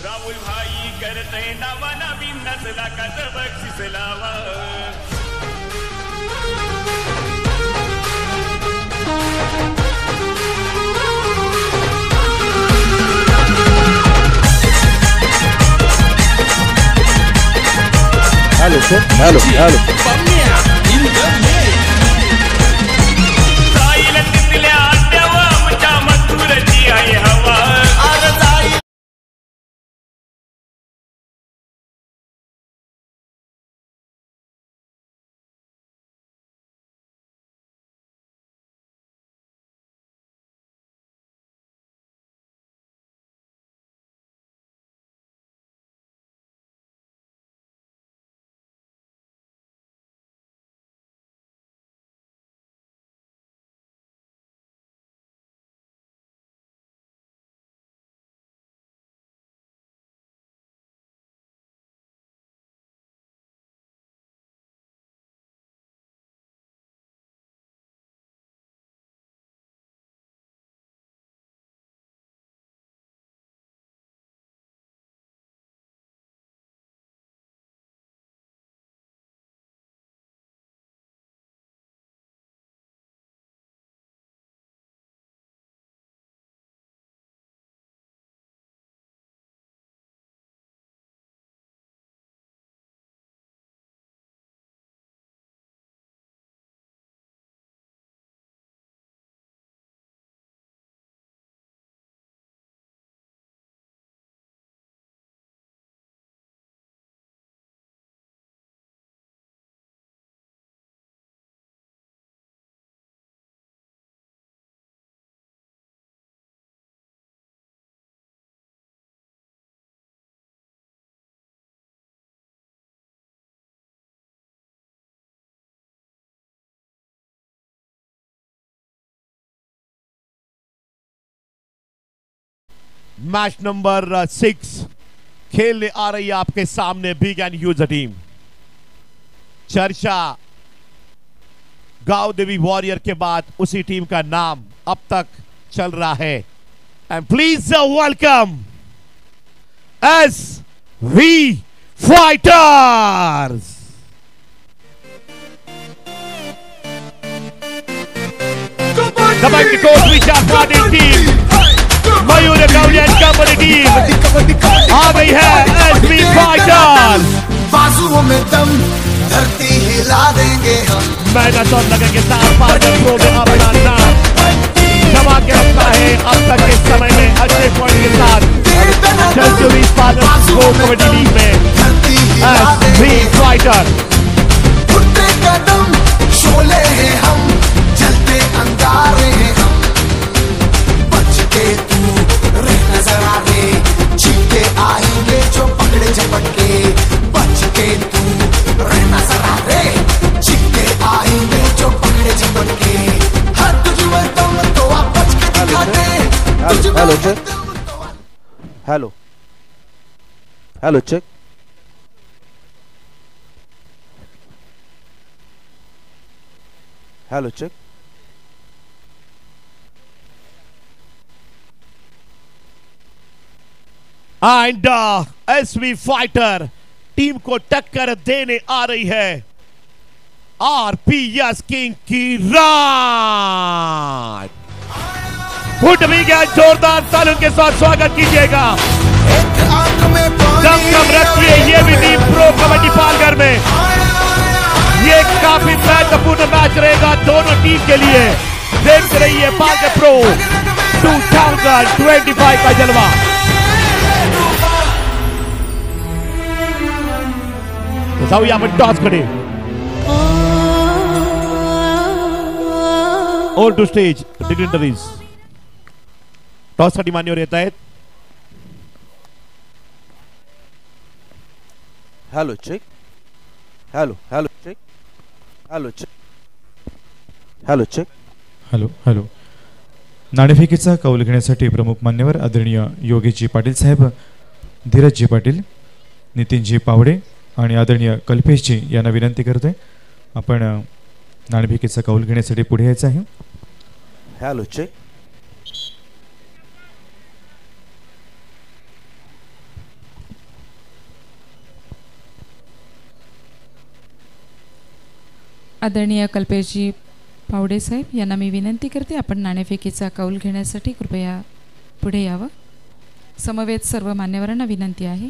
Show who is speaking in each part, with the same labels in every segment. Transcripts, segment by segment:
Speaker 1: राहुल भाई करते नवा नवीन नसला का बक्षीस लावा
Speaker 2: hello sir hello
Speaker 3: match number 6 खेलने आ रही है आपके सामने बिग एंड ह्यूज टीम। चर्चा गांव देवी वॉरियर के बाद उसी टीम का नाम अब तक चल रहा है। End please welcome SV fighters. Kabaddi coach विचार पाटिल टीम, मयूर गौड़िया कबड्डी टीम आ गई है। SV फाइटर्स
Speaker 4: बाजुओं में दम, धरती हिला देंगे हम।
Speaker 3: मैराथन लगेंगे साथ पार्टनर प्रो में अपना नाम जमा के रखा है अब तक के समय में अच्छे पॉइंट के साथ। चल पार्टनर प्रो कबड्डी लीग में SV फाइटर
Speaker 4: उठते कदम शोले हैं हम, जलते अंगारे हैं हम। बच के तू रहना जरा रे, जीते आएंगे जो पकड़े झपटके। बच के तू रहना जरा रे, जीते आएंगे जो पकड़े झपटके। हर तुझ में दम तो आप बच के दिखा दे।
Speaker 2: Hello check, hello hello check, hello check.
Speaker 3: And SV fighter team को टक्कर देने आ रही है RPS किंग की रात। फुट भी गया, जोरदार तालियों के साथ स्वागत कीजिएगा। दमदम रखिए ये भी टीम प्रो कबड्डी पालघर में। ये काफी महत्वपूर्ण मैच रहेगा दोनों टीम के लिए। देखते रहिए पालघर प्रो 2025 का जलवा। जाऊ यहाँ पर टॉस करें। All to stage dignitaries toss साठी मान्य रहता है।
Speaker 2: Hello check, hello hello check, hello check, hello check,
Speaker 5: hello hello. नाणेफेकीचा कौल घेण्यासाठी प्रमुख मान्यवर आदरणीय योगीजी पाटील साहेब, धीरजजी पाटील, नितीनजी पावडे आणि आदरणीय कल्पेशजी यांना विनंती करतोय आपण नाणेफेकीचा कौल घेण्यासाठी पुढे यायचं आहे।
Speaker 2: हेलो चेक,
Speaker 6: आदरणीय कल्पेशजी पावडे साहेब यांना मी विनंती करते, आपण नाणेफेकीचा कौल घेण्यासाठी कृपया पुढे यावं. समवेत सर्व मान्यवरांना विनंती आहे.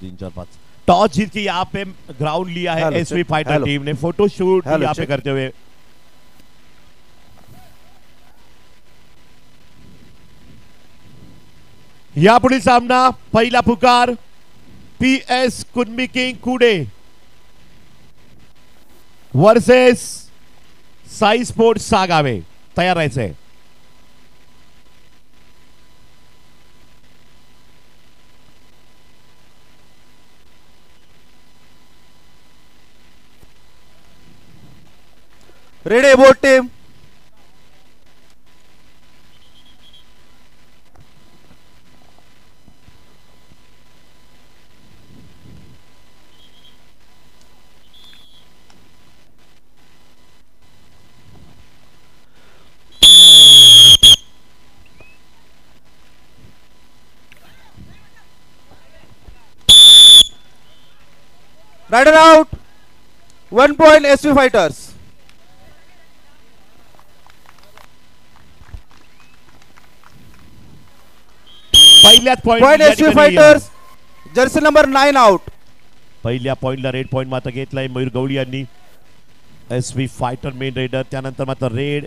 Speaker 3: तीन चार पाँच टॉस जीत के यहाँ पे ग्राउंड लिया है
Speaker 2: hello,
Speaker 3: SV fighter
Speaker 2: hello.
Speaker 3: Team ने. फोटो शूट
Speaker 2: हेलो,
Speaker 3: यहाँ पे
Speaker 2: चेक।
Speaker 3: करते हुए यापुढील सामना पहिला पुकार PS Kunmi king Kude versus Sai sports Sagave. तयार राहायचंय.
Speaker 2: Ready boat team. Raider out. 1 point SV Fighters.
Speaker 3: पहिल्याच
Speaker 2: Point
Speaker 3: point
Speaker 2: SV Fighters. Jersey number 9 out.
Speaker 3: पहिल्या पॉइंटला रेड पॉइंट मात्र घेतलाय मयूर गवळी यांनी. एसवी फायटर मेन रेडर, त्यानंतर मात्र रेड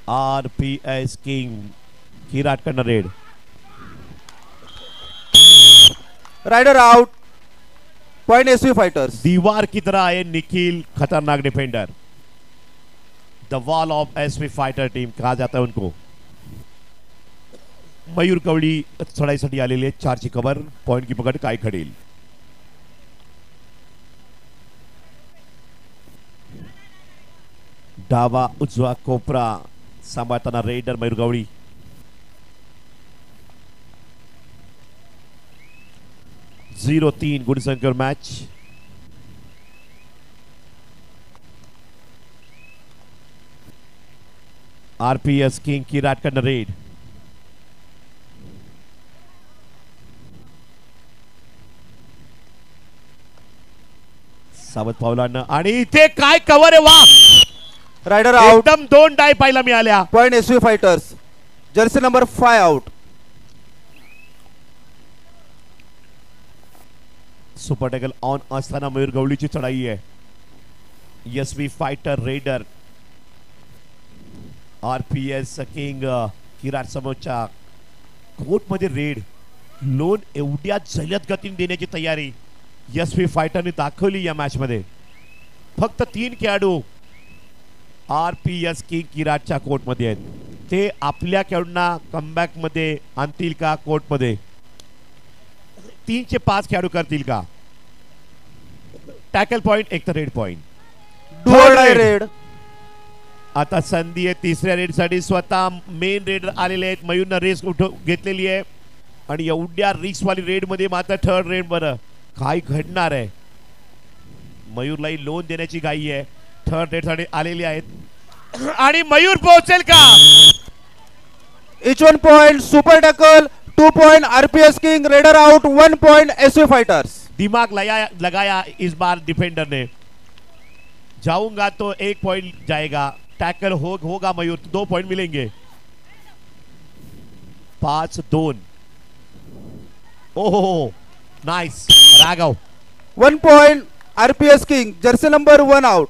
Speaker 3: आरपीएस किंग किराटकडनं raid.
Speaker 2: Raider out. Point SV Fighters.
Speaker 3: दीवार की तरह आए निखिल, खतरनाक defender. The wall of SV fighter team कहा जाता है उनको. मयूर कवडी चढाईसाठी आलेले आहेत. 4ची कव्हर. पॉइंट की पकड काय घडेल. डावा उजवा कोपरा सांभाळताना रेडर मयूर गवळी. झिरो 3 गुणसंख्येवर मॅच. आरपीएस किंग किराटकडनं रेड. सावध पावलांना आणि इथे काय कव्हर आहे. वा,
Speaker 2: राइडर आउट.
Speaker 3: एकदम 2 डाय पाहायला मिळाल्या.
Speaker 2: Point SV Fighters. Jersey number 5 out.
Speaker 3: Super tackle on असताना मयूर गवळीची चढाई आहे. SV fighter raider RPS king Kirat समोरच्या कोर्टमध्ये रेड. लोन एवढ्या जलद गतीने देण्याची तयारी एसवी फायटरने दाखवली या मॅच मध्ये. फक्त 3 खेळाडू आरपीएस किंग किराटच्या कोर्टमध्ये आहेत. ते आपल्या खेळाडूंना कमबॅक मध्ये आणतील का कोर्टमध्ये. 3 चे 5 खेळाडू करतील का. टॅकल पॉइंट एक तर रेड पॉइंट.
Speaker 2: डुअल डाय रेड.
Speaker 3: आता संधी आहे तिसऱ्या रेड साठी. स्वतः मेन रेड आलेले आहेत. मयूरनं रेस घेतलेली आहे आणि एवढ्या रिस्क वाली रेड मध्ये मात्र थर्ड रेड बरं काय घडणार आहे. मयूरलाही लोन देण्याची घाई आहे. थर्ड रेड साठी आलेली आहेत आणि मयूर पोहोचेल का.
Speaker 2: Each 1 point. Super tackle. 2 point RPS King. Raider out. 1 point SV Fighters.
Speaker 3: दिमाग लगाया इस बार डिफेंडर ने. जाऊंगा तो 1 पॉइंट जाएगा. टैकल होगा मयूर तो 2 पॉइंट मिलेंगे. 5-2. ओहो nice Raghav.
Speaker 2: 1 point RPS King. Jersey number 1 out.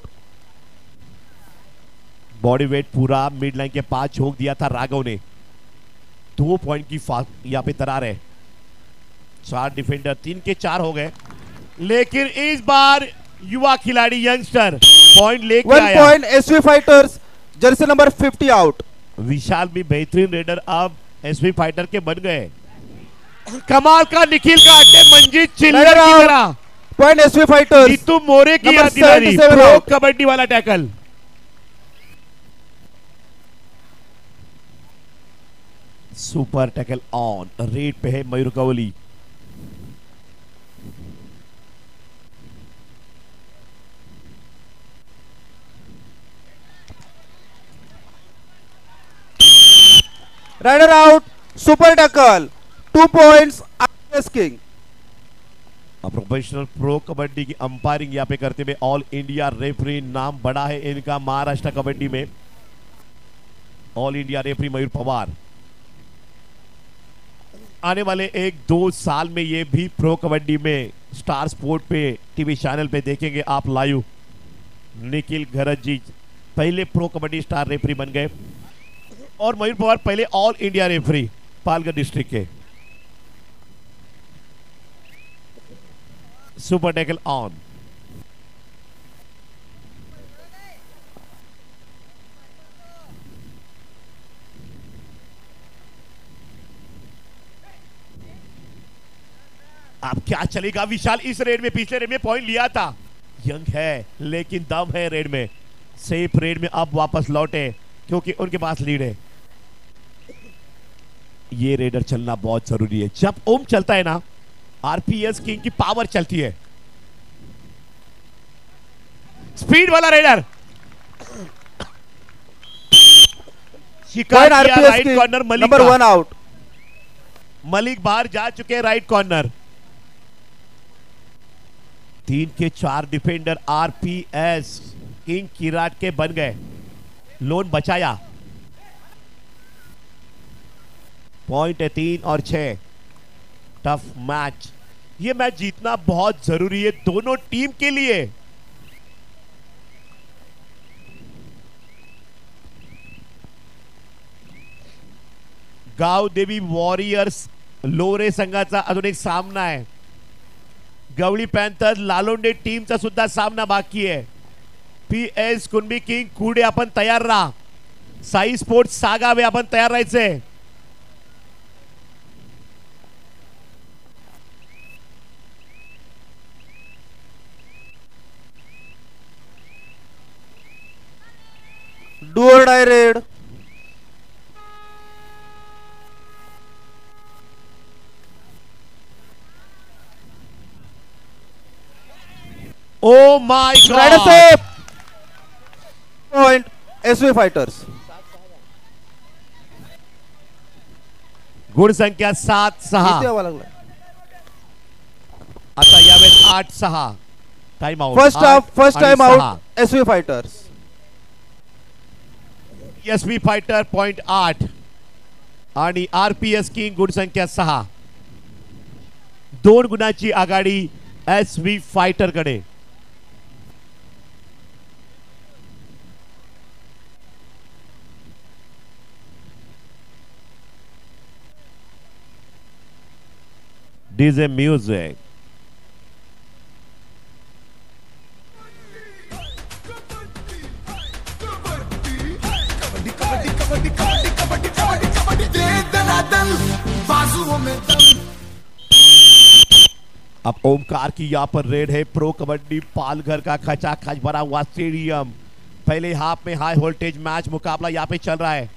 Speaker 3: Body weight पूरा मिड लाइन के पास झोंक दिया था राघव ने. 2 पॉइंट की यहाँ पे दरार है. 4 डिफेंडर, 3 के 4 हो गए, लेकिन इस बार युवा खिलाड़ी यंगस्टर पॉइंट लेके
Speaker 2: 1
Speaker 3: आया।
Speaker 2: point SV Fighters, jersey number 50 out.
Speaker 3: Vishal भी बेहतरीन रेडर अब एसवी फाइटर के बन गए। कमाल का निखिल का अड्डे मंजीत चिल्लर की तरह
Speaker 2: point SV Fighters,
Speaker 3: Nitu More की
Speaker 2: Number
Speaker 3: याद दिलाई,
Speaker 2: 77
Speaker 3: प्रो
Speaker 2: out।
Speaker 3: कबड्डी वाला tackle. Super tackle on, raid पे है Mayur Kavli.
Speaker 2: Raider out, super tackle, 2 points RPS King।
Speaker 3: Professional pro kabaddi की अंपायरिंग यहाँ पे करते हुए ऑल इंडिया रेफरी, नाम बड़ा है इनका महाराष्ट्र कबड्डी में, all India referee Mayur Pawar. आने वाले 1-2 साल में ये भी प्रो कबड्डी में स्टार स्पोर्ट पे टीवी चैनल पे देखेंगे आप लाइव। निखिल घरत जी पहले प्रो कबड्डी स्टार रेफरी बन गए और मयूर पवार पहले all India referee Palghar district K. Super tackle on, अब क्या चलेगा विशाल इस रेड में? पिछले रेड में पॉइंट लिया था, यंग है लेकिन दम है रेड में, सेफ रेड में अब वापस लौटे क्योंकि उनके पास लीड है। ये रेडर चलना बहुत जरूरी है। जब ओम चलता है ना, आरपीएस किंग की पावर चलती है। स्पीड वाला रेडर शिकार
Speaker 2: Point
Speaker 3: किया,
Speaker 2: RPS
Speaker 3: right
Speaker 2: King,
Speaker 3: corner Malik
Speaker 2: number
Speaker 3: का।
Speaker 2: 1 आउट।
Speaker 3: मलिक बाहर जा चुके हैं राइट कॉर्नर। 3 के 4 डिफेंडर आरपीएस किंग किराट के बन गए। लोन बचाया, पॉइंट है 3 और 6। टफ मैच, ये मैच जीतना बहुत जरूरी है दोनों टीम के लिए। गाव देवी वॉरियर्स लोरे संघाचा अजून एक सामना आहे। गवळी पॅन्थर्स लालोंडे टीमचा सुद्धा सामना बाकी आहे। पीएस कुणबी किंग कुडे आपण तयार राहा। साई स्पोर्ट्स सागावे आपण तयार राहायचे।
Speaker 2: डू और die raid.
Speaker 3: Oh my
Speaker 2: raider
Speaker 3: God,
Speaker 2: से पॉइंट एसवी फाइटर्स।
Speaker 3: गुण संख्या 7-6।
Speaker 2: किती हवा लागला?
Speaker 3: आता यावेळेस 8-6 time out.
Speaker 2: First time out SV fighters.
Speaker 3: SV fighter point 8 आणि आरपीएस किंग गुण संख्या 6। 2 गुणाची आघाडी एसवी फाइटर कडे। DJ music. अब ओमकार की यहाँ पर रेड है। प्रो कबड्डी पालघर का खचाखच भरा हुआ स्टेडियम। पहले हाफ में हाई वोल्टेज मैच मुकाबला यहाँ पे चल रहा है।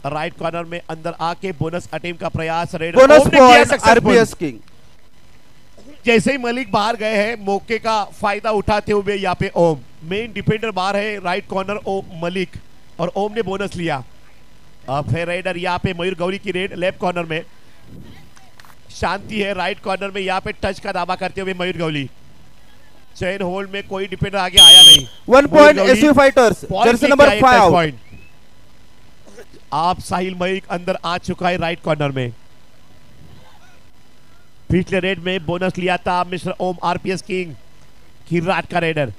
Speaker 3: राइट कॉर्नर में अंदर आके बोनस अटेम्प्ट का प्रयास red
Speaker 2: bonus point RPS king.
Speaker 3: जैसे ही मलिक बाहर गए हैं, मौके का फायदा उठाते हुए यहाँ पे ओम मेन डिफेंडर बाहर है। राइट कॉर्नर ओम मलिक और ओम ने बोनस लिया। अब फिर रेडर यहाँ पे मयूर गौरी की रेड लेफ्ट कॉर्नर में शांति है। राइट कॉर्नर में यहाँ पे टच का दावा करते हुए मयूर गौली। चैन होल्ड में कोई डिफेंडर आगे आया नहीं।
Speaker 2: 1 point SV fighters jersey number 5 out.
Speaker 3: आप साहिल मलिक अंदर आ चुका है राइट कॉर्नर में। पिछले रेड में बोनस लिया था मिस्टर ओम आरपीएस किंग खिराट का रेडर।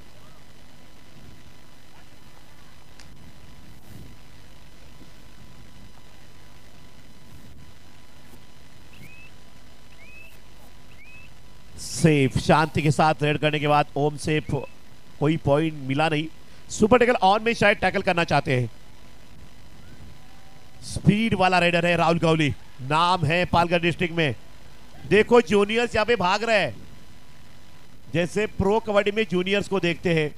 Speaker 3: सेफ शांति के साथ रेड करने के बाद ओम से कोई पॉइंट मिला नहीं। सुपर टैकल ऑन में शायद टैकल करना चाहते हैं। स्पीड वाला रेडर है राहुल गौली, नाम है पालघर डिस्ट्रिक्ट में। देखो जूनियर्स यहाँ पे भाग रहे हैं, जैसे प्रो कबड्डी में जूनियर्स को देखते हैं।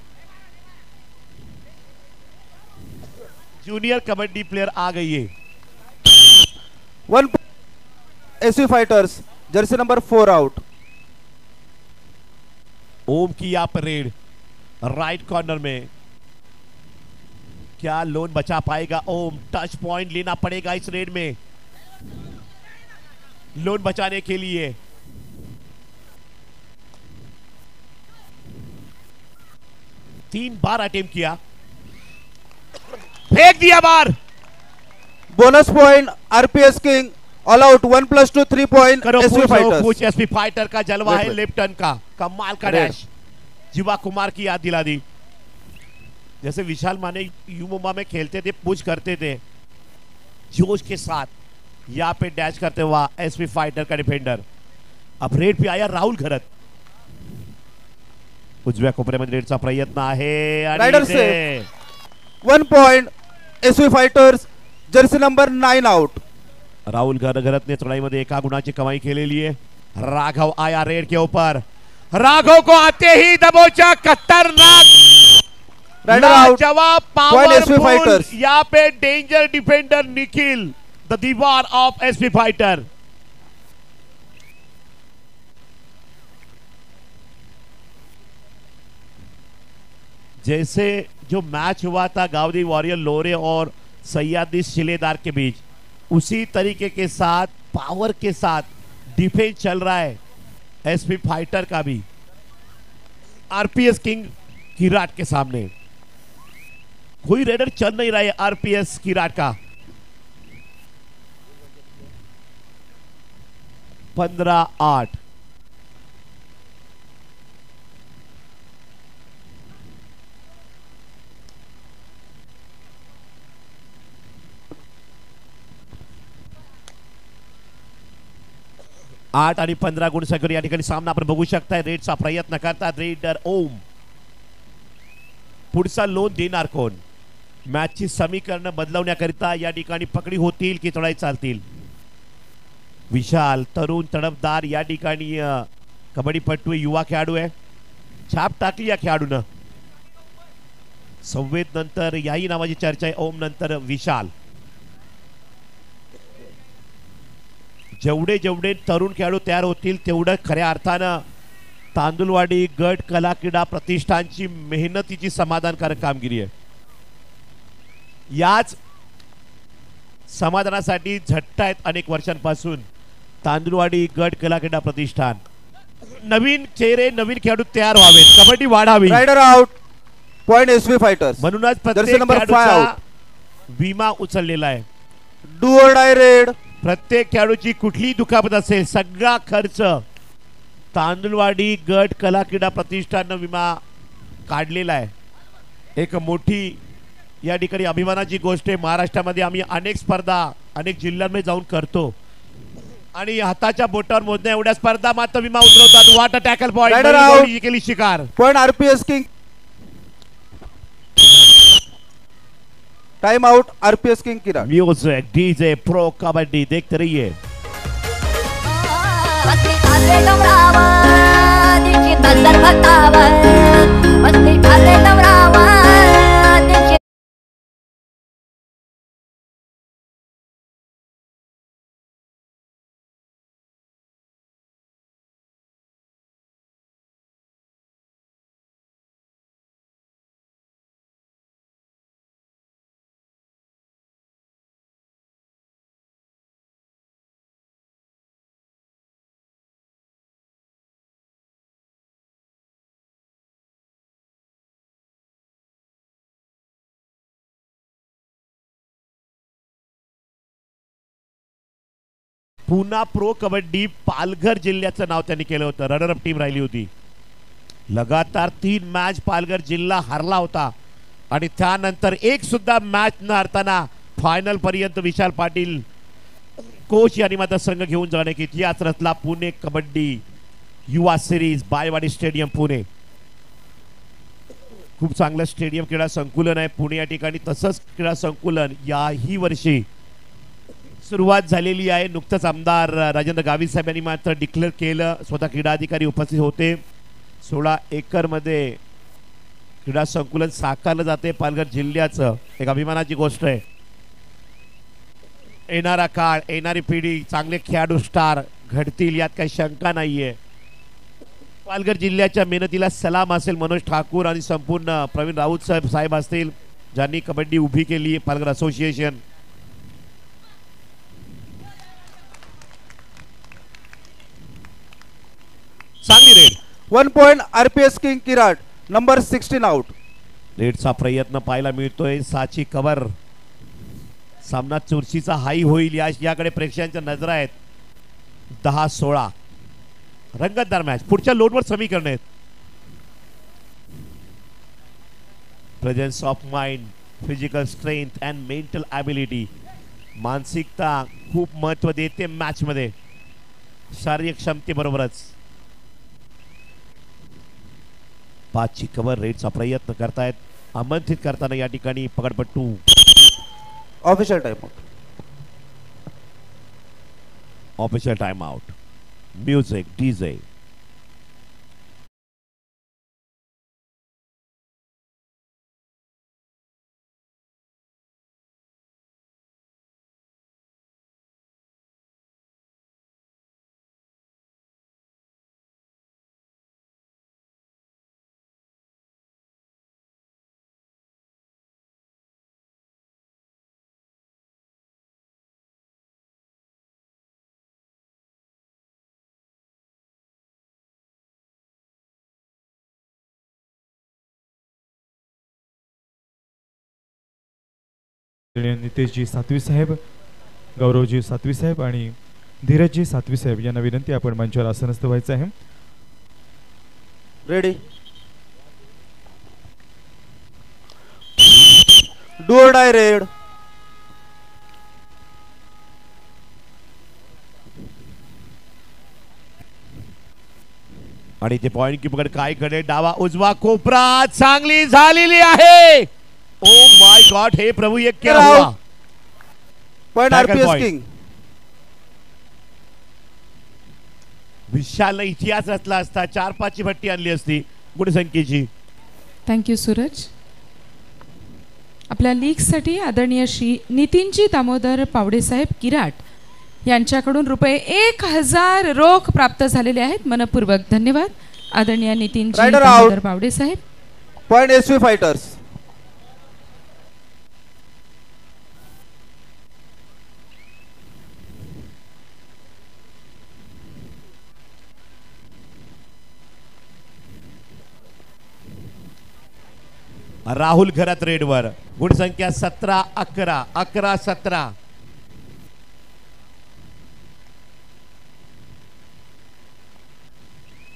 Speaker 3: जूनियर कबड्डी प्लेयर आ गई है।
Speaker 2: 1 SV fighters, jersey number 4 out.
Speaker 3: Om की यहाँ पर रेड राइट कॉर्नर में, क्या लोन बचा पाएगा ओम? टच पॉइंट लेना पड़ेगा इस रेड में लोन बचाने के लिए। तीन बार अटेम्प्ट किया, फेंक दिया बार।
Speaker 2: Bonus point RPS king, all out 1+2 3 point
Speaker 3: करो
Speaker 2: एसवी फाइटर्स।
Speaker 3: कुछ एसपी फाइटर का जलवा है,
Speaker 2: रेड।
Speaker 3: लेफ्ट टर्न का कमाल का
Speaker 2: रेड।
Speaker 3: डैश जीवा कुमार की याद दिला दी। जैसे विशाल माने यूमोमा में खेलते थे, पुश करते थे जोश के साथ, यहाँ पे डैश करते हुआ एसपी फाइटर का डिफेंडर। अब रेड पे आया राहुल घरत, उजव्या कोपऱ्यामध्ये रेडचा प्रयत्न आहे आणि
Speaker 2: रायडर
Speaker 3: इथे
Speaker 2: safe. 1 point SV fighters, jersey number 9 out.
Speaker 3: Rahul Gharat ने चढ़ाई एका गुणाची कमाई केलेली है। राघव आया रेड के ऊपर, राघव को आते ही दबोचा खतरनाक
Speaker 2: राइडर आउट,
Speaker 3: जवाब
Speaker 2: पॉइंट एसवी
Speaker 3: पावरफुल।
Speaker 2: फाइटर्स।
Speaker 3: यहाँ पे डेंजर डिफेंडर निखिल, द दीवार ऑफ एसपी फाइटर। जैसे जो मैच हुआ था गावदी वॉरियर लोरे और सैयदी शिलेदार के बीच, उसी तरीके के साथ पावर के साथ डिफेंस चल रहा है एसपी फाइटर का भी आरपीएस किंग किराट के सामने। कोई रेडर चल नहीं रहा है आरपीएस किराट का। 15-8। आठ आणि 15 गुण संख्येवर या ठिकाणी सामना आपण बघू शकताय। रेडचा प्रयत्न करतात रेडर ओम। पुढचा लोन देणार कोण? मॅचची समीकरण बदलवण्याकरिता या ठिकाणी पकडी होतील की चढाई चालतील? विशाल तरुण तडफदार या ठिकाणी कबड्डीपटू युवा खेळाडू आहे, छाप टाकली या खेळाडूनं। संवेद नंतर याही नावाची चर्चा आहे, ओम नंतर विशाल। जेवढे जेवढे तरुण खेळाडू तयार होतील तेवढं खऱ्या अर्थानं तांदुलवाडी गट कला क्रीडा प्रतिष्ठानची मेहनतीची समाधानकारक कामगिरी आहे। याच समाधानासाठी झटतायत अनेक वर्षांपासून तांदुलवाडी गट कला क्रीडा प्रतिष्ठान। नवीन चेहरे नवीन खेळाडू तयार व्हावेत, कबड्डी वाढावी।
Speaker 2: Raider out, point SV fighters.
Speaker 3: म्हणूनच
Speaker 2: जर्सी
Speaker 3: प्रत्येक
Speaker 2: नंबर 5
Speaker 3: खेळाडूचा
Speaker 2: आउट।
Speaker 3: विमा उचललेला आहे।
Speaker 2: डू और डाय रेड,
Speaker 3: प्रत्येक खेळाडूची कुठलीही दुखापत असेल सगळा खर्च तांदुलवाडी गट कला क्रीडा प्रतिष्ठाननं विमा काढलेला आहे। एक मोठी या ठिकाणी अभिमानाची गोष्ट आहे। महाराष्ट्रामध्ये आम्ही अनेक स्पर्धा अनेक जिल्ह्यांमध्ये जाऊन करतो आणि हाताच्या बोटावर मोजण्या एवढ्या स्पर्धा मात्र विमा उतरवतात। What a tackle
Speaker 2: Rider out.
Speaker 3: Point केली शिकार।
Speaker 2: Point RPS king. Time out RPS king Kirat.
Speaker 3: Music DJ pro kabaddi देखते रहिए। पुन्हा प्रो कबड्डी पालघर जिल्ह्याचं नाव त्यांनी केलं होतं। रनर अप टीम राहिली होती। लगातार 3 मॅच पालघर जिल्हा हरला होता आणि त्यानंतर एक सुद्धा मॅच न हरताना फायनल पर्यंत विशाल पाटील कोच यांनी मात्र संघ घेऊन जाण्याचा इतिहास रचला पुणे कबड्डी युवा सिरीज बालेवाडी स्टेडियम पुणे. खूप चांगलं स्टेडियम क्रीडा संकुलन आहे पुणे या ठिकाणी. तसंच क्रीडा संकुलन याही वर्षी सुरुवात झालेली आहे. नुकतंच आमदार राजेंद्र गावित साहेब यांनी मात्र डिक्लेअर केलं. स्वतः क्रीडा अधिकारी उपस्थित होते. 16 एकरमध्ये क्रीडा संकुलन साकारलं जाते. पालघर जिल्ह्याचं एक अभिमानाची गोष्ट आहे. येणारा काळ, येणारी पिढी, चांगले खेळाडू स्टार घडतील यात काही शंका नाहीये. पालघर जिल्ह्याच्या मेहनतीला सलाम असेल मनोज ठाकूर आणि संपूर्ण प्रवीण राऊत साहेब असतील ज्यांनी कबड्डी उभी केली. पालघर असोसिएशन चांगली raid.
Speaker 2: 1 point RPS king Kirat number 16 out.
Speaker 3: रेडचा प्रयत्न पाहायला मिळतोय. साची कव्हर. सामना चुरशीचा हाई होईल याकडे प्रेक्षकांच्या नजरा आहेत. 10-16 रंगतदार मॅच. पुढच्या लोडवर समीकरण आहेत. Presence of mind, physical strength and mental ability. मानसिकता खूप महत्व देते मॅच मध्ये, शारीरिक क्षमतेबरोबरच. 5ची कव्हर. रेडचा प्रयत्न करतायत. आमंत्रित करताना या ठिकाणी पकडपट्टू.
Speaker 2: Official time out.
Speaker 3: Official time out. Music DJ.
Speaker 5: Niteshji Satvi साहेब, गौरवजी सातवी साहेब आणि धीरजजी सातवी साहेब यांना विनंती आपण मंचावर आसनस्थ व्हायचं आहे.
Speaker 2: Ready. Do or die red.
Speaker 3: आणि ते पॉइंट कीपर काय कडे डावा उजवा कोपरा चांगली झालेली आहे. ओ माय गॉड, हे प्रभू एक क्या हुआ.
Speaker 2: Point RPS king.
Speaker 3: विशाल इतिहास रचला असता. 4-5 ची भट्टी आणली असती गुणसंख्येची.
Speaker 6: थँक्यू सूरज. आपल्या लीगसाठी आदरणीय श्री नितीनजी दामोदर पावडे साहेब किराट यांच्याकडून रुपये 1000 रोख प्राप्त झालेले आहेत. मनपूर्वक धन्यवाद आदरणीय नितीनजी दामोदर पावडे साहेब.
Speaker 2: Point SV fighters.
Speaker 3: Rahul Gharat रेडवर. गुणसंख्या 17-11, 11-17.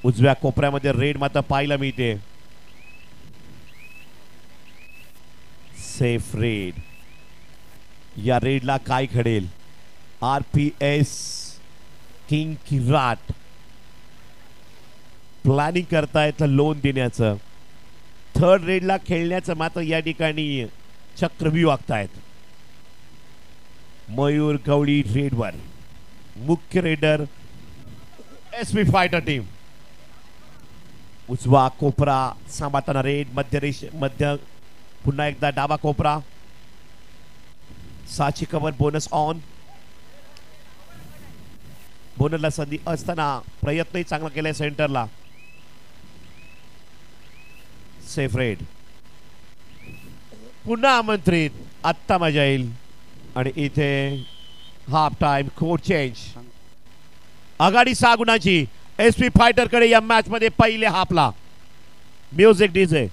Speaker 3: उजव्या कोपऱ्यामध्ये रेड मात्र पाहायला मिळते. Safe red. या रेडला काय घडेल. RPS किंग किराट प्लॅनिंग करतायत लोन देण्याचं. थर्ड रेडला खेळण्याचं मात्र या ठिकाणी चक्रव्यूह आखतायत. मयूर गवळी रेडवर. मुख्य रेडर SP फायटर टीम. उजवा कोपरा सांभाळताना रेड. मध्य पुन्हा एकदा डावा कोपरा. 6ची कव्हर. Bonus on. बोनसला संधी असताना प्रयत्नही चांगला केलाय सेंटरला. Safe raid. पुन्हा आमंत्रित. आत्ता मजा येईल. आणि इथे हाफ टाइम कोड चेंज. आघाडी 6 गुणाची SP फायटर कडे या मॅच मध्ये पहिले हाफला. Music DJ.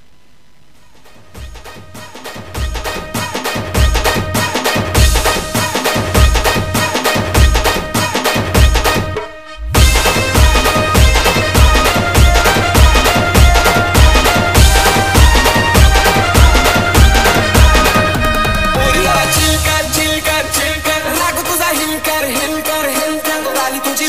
Speaker 4: तुझी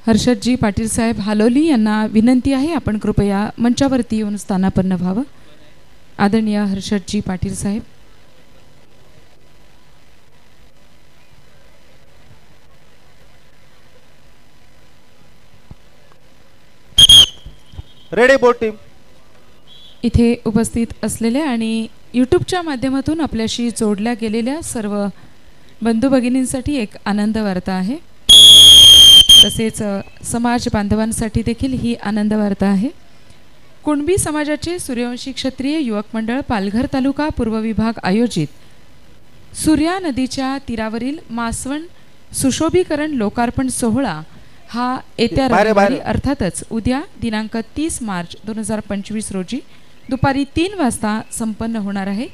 Speaker 6: हर्षदजी पाटील साहेब हालोली यांना विनंती आहे आपण कृपया मंचावरती येऊन स्थानापन्न व्हावं. आदरणीय हर्षदजी पाटील साहेब.
Speaker 2: Ready board team.
Speaker 6: इथे उपस्थित असलेल्या आणि यूट्यूबच्या माध्यमातून आपल्याशी जोडल्या गेलेल्या सर्व बंधू भगिनींसाठी एक आनंद वार्ता आहे. तसेच समाज बांधवांसाठी देखील ही आनंद वार्ता आहे. कुणबी समाजाचे सूर्यवंशी क्षत्रिय युवक मंडळ पालघर तालुका पूर्व विभाग आयोजित सूर्या नदीच्या तीरावरील मासवण सुशोभीकरण लोकार्पण सोहळा हा येत्या रविवारी अर्थातच उद्या दिनांक 30 मार्च 2025 रोजी दुपारी 3 वाजता संपन्न होणार आहे.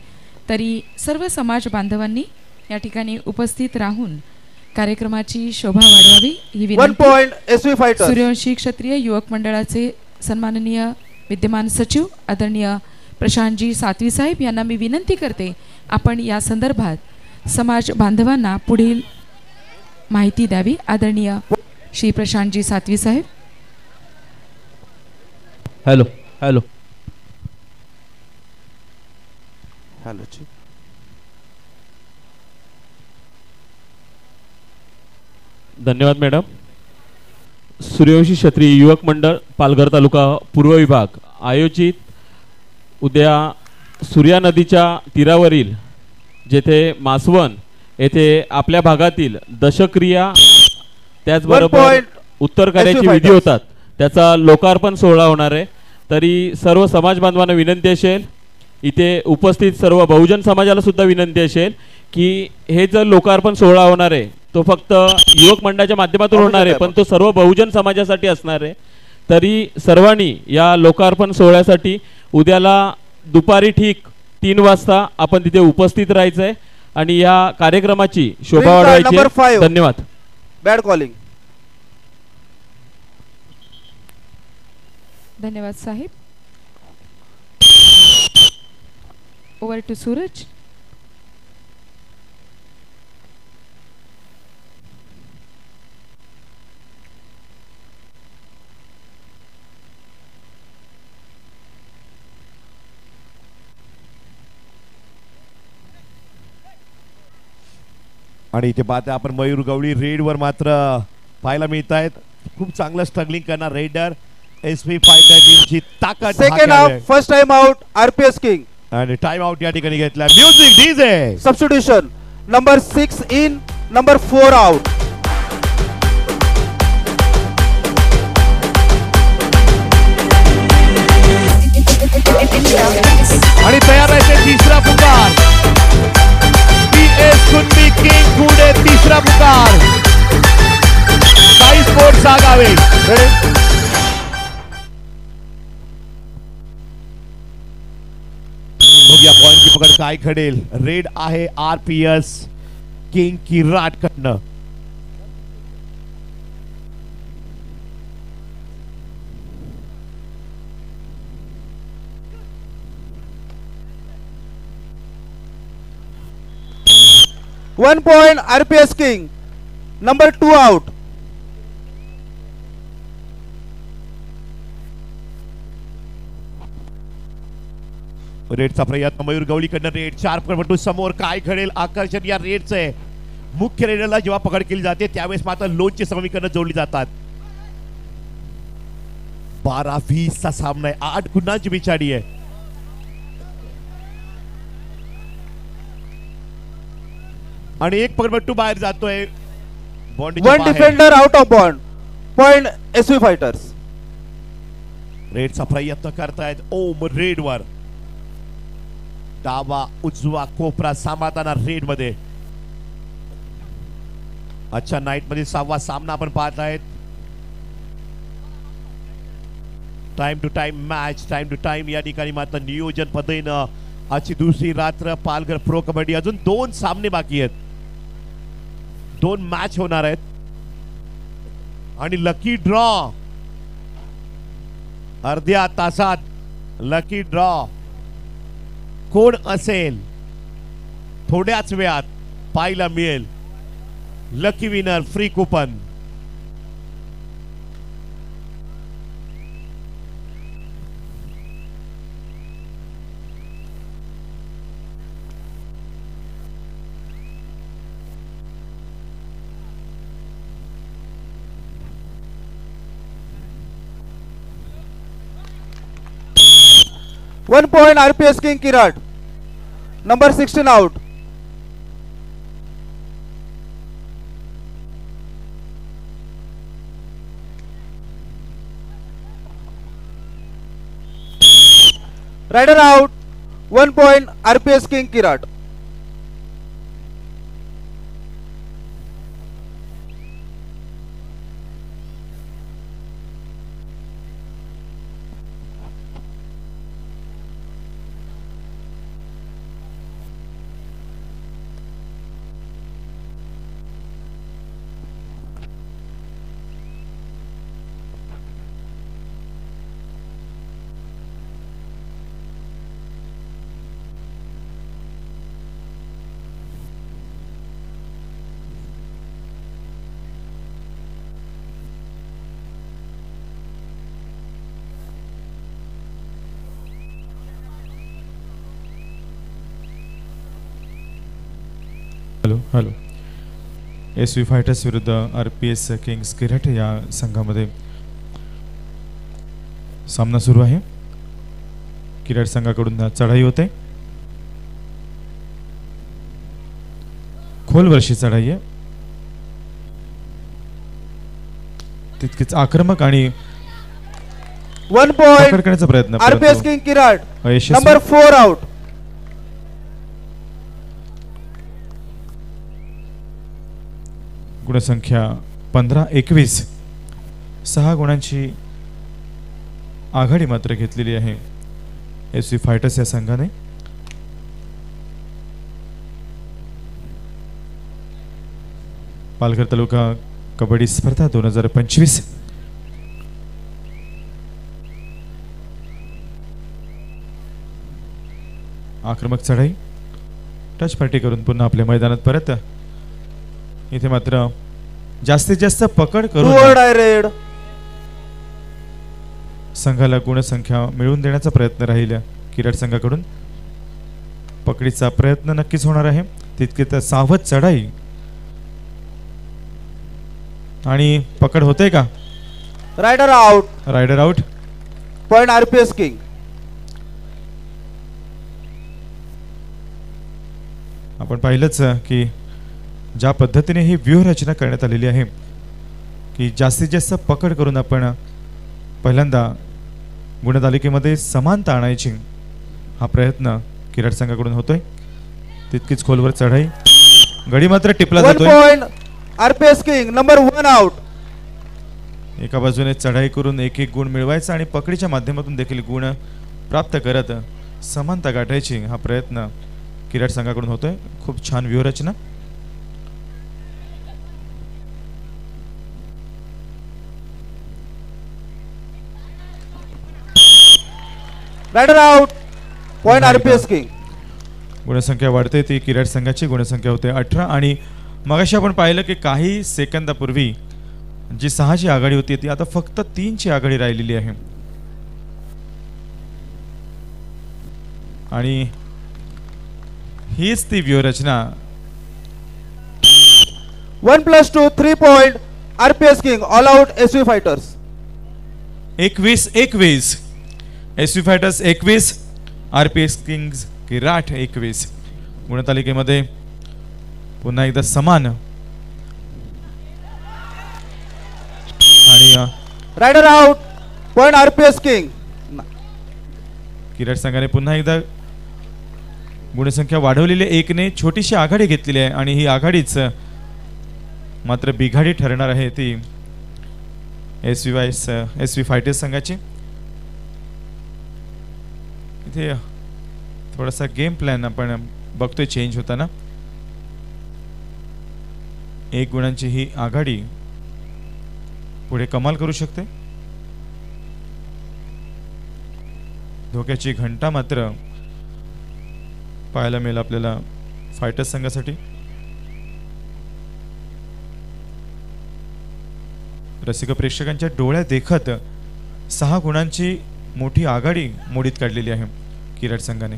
Speaker 6: तरी सर्व समाज बांधवांनी या ठिकाणी उपस्थित राहून कार्यक्रमाची शोभा वाढवावी ही विनंती सूर्यवंशी क्षत्रिय युवक मंडळाचे सन्माननीय विद्यमान सचिव आदरणीय प्रशांतजी सातवी साहेब यांना मी विनंती करते आपण या संदर्भात समाज बांधवांना पुढील माहिती द्यावी. आदरणीय श्री प्रशांतजी सातवी साहेब.
Speaker 7: Hello hello
Speaker 2: hello.
Speaker 7: धन्यवाद मॅडम. सूर्यवंशी क्षत्रिय युवक मंडळ पालघर तालुका पूर्व विभाग आयोजित उद्या सूर्या नदीच्या तीरावरील जेथे मासवण येथे आपल्या भागातील दशक्रिया त्याचबरोबर उत्तर कार्याची विधी होतात त्याचा लोकार्पण सोहळा होणार आहे. तरी सर्व समाज बांधवांना विनंती असेल, इथे उपस्थित सर्व बहुजन समाजाला सुद्धा विनंती असेल की हे जर लोकार्पण सोहळा होणार आहे तो फक्त युवक मंडळाच्या माध्यमातून होणार आहे पण तो सर्व बहुजन समाजासाठी असणार आहे. तरी सर्वांनी या लोकार्पण सोहळ्यासाठी उद्याला दुपारी ठीक 3 वाजता आपण तिथे उपस्थित राहायचं आहे आणि या कार्यक्रमाची शोभा वाढवायची. धन्यवाद.
Speaker 2: Bad calling.
Speaker 6: धन्यवाद साहेब. Over to Suraj.
Speaker 3: आणि इथे पाहता आपण मयूर गवळी रेडवर मात्र पाहायला मिळत आहेत. खूप चांगलं स्ट्रगलिंग करणार रेडर एसपी फायटर टीमची ताकद.
Speaker 2: Second half first time out RPS king.
Speaker 3: आणि टाइम आउट या ठिकाणी घेतला. Music DJ.
Speaker 2: Substitution number 6 in number 4 out.
Speaker 3: आणि तयार आहे तिसरा पुकार. कुणबी किंग पुढे तिसरा पुकार. साई स्पोर्ट्स आगावे. बघूया पॉइंटची पकड काय घडेल. रेड आहे आरपीएस किंग किराट कडनं.
Speaker 2: One point RPS King. Number 2 out.
Speaker 3: रेडचा प्रयत्न मयूर गवळीकडनं. रेड 4 पकडू समोर. काय घडेल आकर्षण या रेडचे. मुख्य रेडरला जेव्हा पकड केली जाते त्यावेळेस मात्र लोनचे समीकरण जोडली जातात. 12-20 चा सामना आहे. 8 गुणांची बिछाडी आहे. आणि एक पकडपट्टू बाहेर जातोय.
Speaker 2: One defender out of bound. Point SV fighters.
Speaker 3: रेडचा प्रयत्न करतायत ओम रेडवर. डावा उजवा कोपरा सांभाळताना रेड मध्ये. अच्छा नाईट मध्ये 6वा सामना आपण पाहत आहेत. Time to time match. Time to time या ठिकाणी मात्र नियोजन पद्धतीनं आजची दुसरी रात्र पालघर प्रो कबड्डी. अजून 2 सामने बाकी आहेत. 2 मॅच होणार आहेत. आणि लकी ड्रॉ अर्ध्या तासात. लकी ड्रॉ कोण असेल थोड्याच वेळात पाहायला मिळेल. Lucky winner, free coupon.
Speaker 2: One point RPS King Kirat. Number 16 out. Rider out. 1 point RPS King Kirat.
Speaker 5: Hello SV fighters विरुद्ध RPS किंग्स किराट या संघामध्ये सामना सुरू आहे. किराट संघाकडून चढाई होते. खोलवरची चढाई आहे. तितकीच आक्रमक आणि
Speaker 2: 1 point
Speaker 5: करण्याचा प्रयत्न
Speaker 2: RPS King Kirat.
Speaker 5: अयशस्वी.
Speaker 2: Number 4 out.
Speaker 5: गुणसंख्या 15-21 6 गुणांची आघाडी मात्र घेतलेली आहे SV फायटर्स या संघाने. पालघर तालुका कबड्डी स्पर्धा 2025. आक्रमक चढाई, टच पार्टी करून पुन्हा आपल्या मैदानात परत. इथे मात्र जास्तीत जास्त पकड करून संघाला गुणसंख्या मिळवून देण्याचा प्रयत्न राहील किराट संघाकडून. पकडीचा प्रयत्न नक्कीच होणार आहे. तितकेच सावध चढाई आणि पकड होते का?
Speaker 2: Raider out.
Speaker 5: Raider out.
Speaker 2: Point RPS King.
Speaker 5: आपण पाहिलंच की ज्या पद्धतीने ही व्यूहरचना करण्यात आलेली आहे की जास्तीत जास्त पकड करून आपण पहिल्यांदा गुणतालिकेमध्ये समानता आणायची हा प्रयत्न किराट संघाकडून होतोय. तितकीच खोलवर चढाई, गडी मात्र टिपला जातोय.
Speaker 2: 1 point RPS King. Number 1 out.
Speaker 5: एका बाजूने चढाई करून एक एक गुण मिळवायचा आणि पकडीच्या माध्यमातून देखील गुण प्राप्त करत समानता गाठायची हा प्रयत्न किराट संघाकडून होतोय. खूप छान व्यूहरचना.
Speaker 2: Raider out. Point RPS King.
Speaker 5: गुणसंख्या वाढते ती किराट संघाची गुणसंख्या होते 18 आणि मगाशी आपण पाहिलं की काही सेकंदापूर्वी जी 6ची आघाडी होती ती आता फक्त 3ची आघाडी राहिलेली आहे. आणि हीच ती व्यूहरचना.
Speaker 2: 1+2 3 point RPS King. All out SV Fighters.
Speaker 5: 21-21 SV fighters 21 RPS kings Kirat 21. गुणतालिकेमध्ये पुन्हा एकदा समान. आणि
Speaker 2: raider out. Point RPS King.
Speaker 5: Kirat संघाने पुन्हा एकदा गुणसंख्या वाढवलेली 1ने छोटीशी आघाडी घेतलेली आहे आणि ही आघाडीच मात्र बिघाडी ठरणार आहे ती SV फायटर्स संघाची. इथे थोडासा गेम प्लॅन आपण बघतोय चेंज होताना. 1 गुणांची ही आघाडी पुढे कमाल करू शकते. धोक्याची घंटा मात्र पाहायला मिळेल आपल्याला फायटर्स संघासाठी. रसिक प्रेक्षकांच्या डोळ्यात देखत 6 गुणांची मोठी आघाडी मोडीत काढलेली आहे किराट संघाने.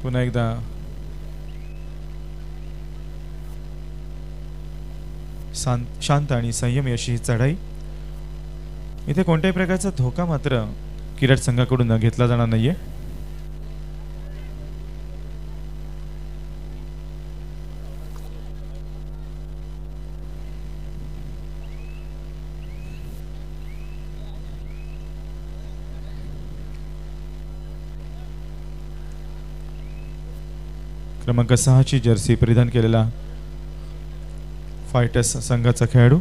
Speaker 5: पुन्हा एकदा शांत आणि संयमी अशी ही चढाई. इथे कोणत्याही प्रकारचा धोका मात्र किराट संघाकडून घेतला जाणार नाहीये. क्रमांक 6 ची जर्सी परिधान केलेला फायटर्स संघाचा खेळाडू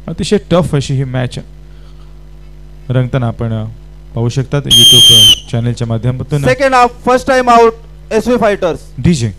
Speaker 5: अतिशय टफ अशी ही मॅच रंगताना आपण पाहू शकतात YouTube चॅनलच्या माध्यमातून.
Speaker 2: Second half first time out SV fighters.
Speaker 5: DJ